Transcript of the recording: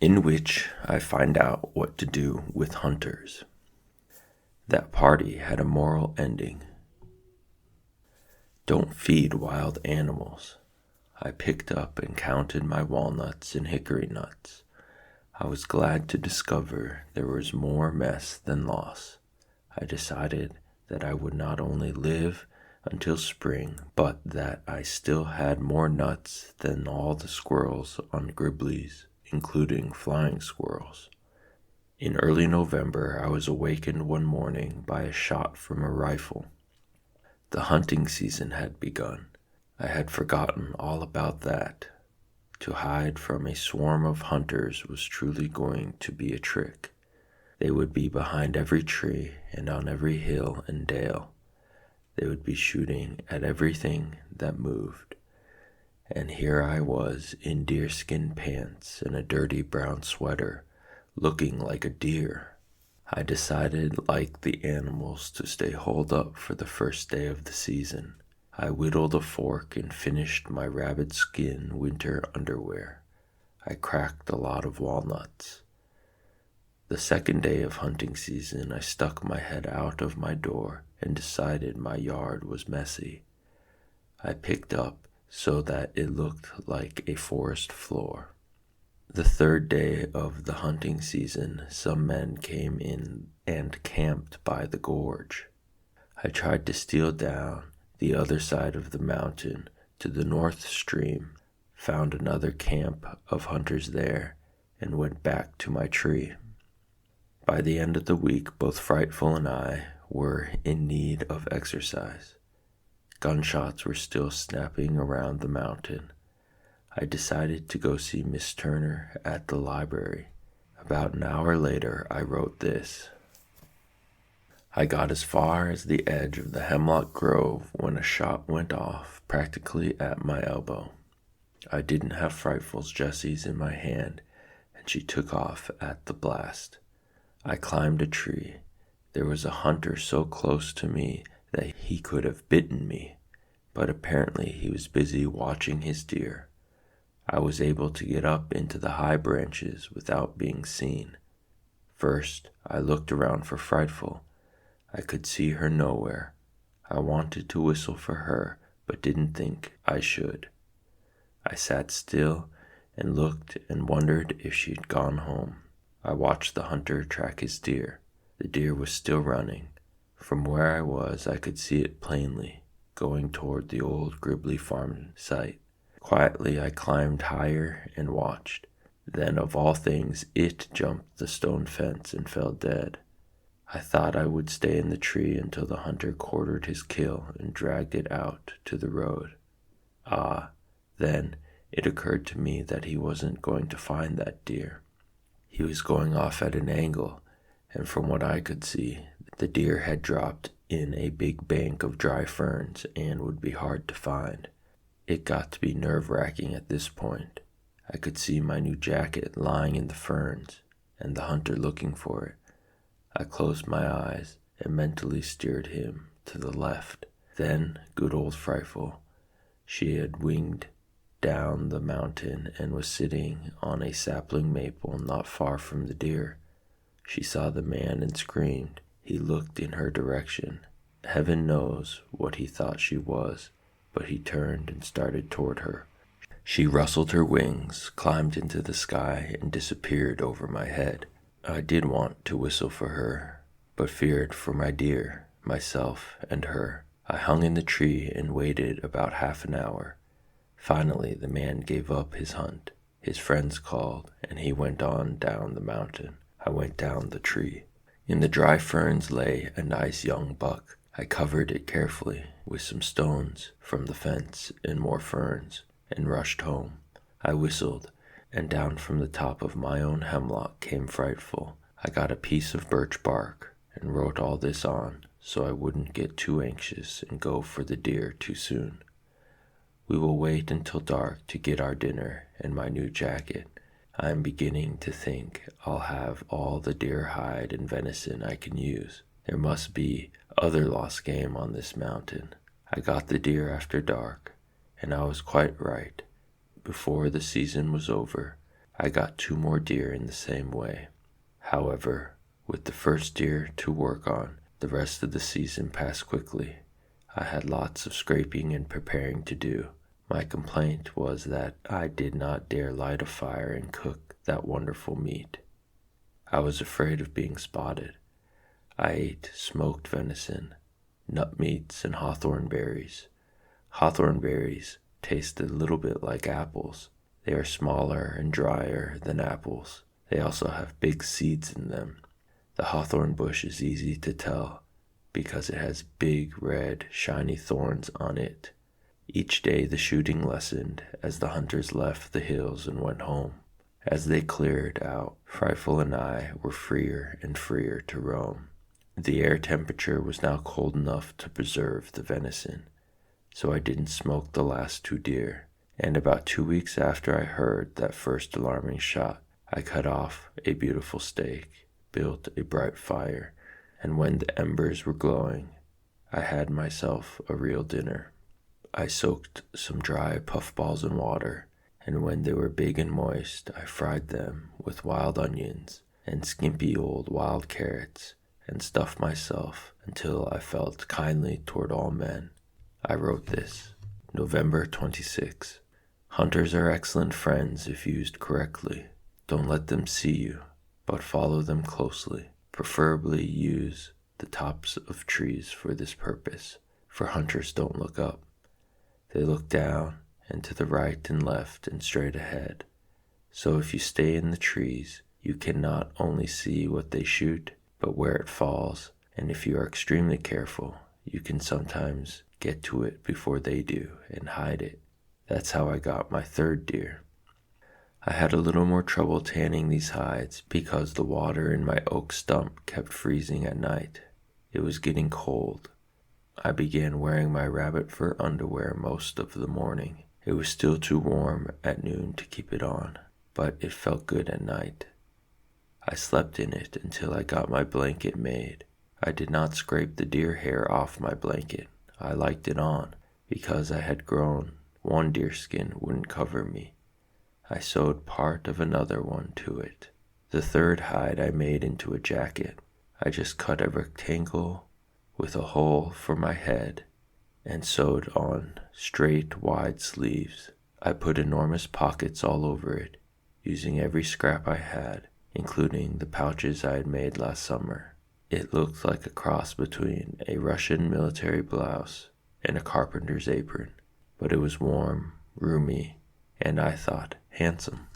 in which I find out what to do with hunters. That party had a moral ending. Don't feed wild animals. I picked up and counted my walnuts and hickory nuts. I was glad to discover there was more mess than loss. I decided that I would not only live until spring, but that I still had more nuts than all the squirrels on Gribley's, including flying squirrels. In early November, I was awakened one morning by a shot from a rifle. The hunting season had begun. I had forgotten all about that. To hide from a swarm of hunters was truly going to be a trick. They would be behind every tree and on every hill and dale. They would be shooting at everything that moved. And here I was in deerskin pants and a dirty brown sweater, looking like a deer. I decided, like the animals, to stay holed up for the first day of the season. I whittled a fork and finished my rabbit skin winter underwear. I cracked a lot of walnuts. The second day of hunting season, I stuck my head out of my door and decided my yard was messy. I picked up so that it looked like a forest floor. The third day of the hunting season, some men came in and camped by the gorge. I tried to steal down the other side of the mountain to the north stream, found another camp of hunters there, and went back to my tree. By the end of the week, both Frightful and I were in need of exercise. Gunshots were still snapping around the mountain. I decided to go see Miss Turner at the library. About an hour later, I wrote this. I got as far as the edge of the hemlock grove when a shot went off practically at my elbow. I didn't have Frightful's Jessie's in my hand, and she took off at the blast. I climbed a tree. There was a hunter so close to me that he could have bitten me, but apparently he was busy watching his deer. I was able to get up into the high branches without being seen. First, I looked around for Frightful. I could see her nowhere. I wanted to whistle for her, but didn't think I should. I sat still and looked and wondered if she'd gone home. I watched the hunter track his deer. The deer was still running. From where I was, I could see it plainly, going toward the old Gribley farm site. Quietly, I climbed higher and watched. Then, of all things, it jumped the stone fence and fell dead. I thought I would stay in the tree until the hunter quartered his kill and dragged it out to the road. Then it occurred to me that he wasn't going to find that deer. He was going off at an angle, and from what I could see, the deer had dropped in a big bank of dry ferns and would be hard to find. It got to be nerve-wracking at this point. I could see my new jacket lying in the ferns, and the hunter looking for it. I closed my eyes and mentally steered him to the left. Then, good old Frightful. She had winged down the mountain and was sitting on a sapling maple not far from the deer. She saw the man and screamed. He looked in her direction. Heaven knows what he thought she was, but he turned and started toward her. She rustled her wings, climbed into the sky, and disappeared over my head. I did want to whistle for her, but feared for my deer, myself, and her. I hung in the tree and waited about half an hour. Finally, the man gave up his hunt. His friends called, and he went on down the mountain. I went down the tree. In the dry ferns lay a nice young buck. I covered it carefully with some stones from the fence and more ferns, and rushed home. I whistled, and down from the top of my own hemlock came Frightful. I got a piece of birch bark and wrote all this on so I wouldn't get too anxious and go for the deer too soon. We will wait until dark to get our dinner and my new jacket. I am beginning to think I'll have all the deer hide and venison I can use. There must be other lost game on this mountain. I got the deer after dark, and I was quite right. Before the season was over, I got 2 more deer in the same way. However, with the first deer to work on, the rest of the season passed quickly. I had lots of scraping and preparing to do. My complaint was that I did not dare light a fire and cook that wonderful meat. I was afraid of being spotted. I ate smoked venison, nut meats, and hawthorn berries. Hawthorn berries taste a little bit like apples. They are smaller and drier than apples. They also have big seeds in them. The hawthorn bush is easy to tell because it has big, red, shiny thorns on it. Each day the shooting lessened as the hunters left the hills and went home. As they cleared out, Frightful and I were freer and freer to roam. The air temperature was now cold enough to preserve the venison, so I didn't smoke the last 2 deer. And about 2 weeks after I heard that first alarming shot, I cut off a beautiful steak, built a bright fire, and when the embers were glowing, I had myself a real dinner. I soaked some dry puffballs in water, and when they were big and moist, I fried them with wild onions and skimpy old wild carrots, and stuffed myself until I felt kindly toward all men. I wrote this, November 26. Hunters are excellent friends if used correctly. Don't let them see you, but follow them closely. Preferably use the tops of trees for this purpose, for hunters don't look up. They look down and to the right and left and straight ahead. So if you stay in the trees, you can not only see what they shoot, but where it falls, and if you are extremely careful, you can sometimes get to it before they do and hide it. That's how I got my 3rd deer. I had a little more trouble tanning these hides because the water in my oak stump kept freezing at night. It was getting cold. I began wearing my rabbit fur underwear most of the morning. It was still too warm at noon to keep it on, but it felt good at night. I slept in it until I got my blanket made. I did not scrape the deer hair off my blanket. I liked it on because I had grown 1 deerskin wouldn't cover me. I sewed part of another one to it. The 3rd hide I made into a jacket. I just cut a rectangle with a hole for my head and sewed on straight, wide sleeves. I put enormous pockets all over it, using every scrap I had, including the pouches I had made last summer. It looked like a cross between a Russian military blouse and a carpenter's apron, but it was warm, roomy, and I thought handsome.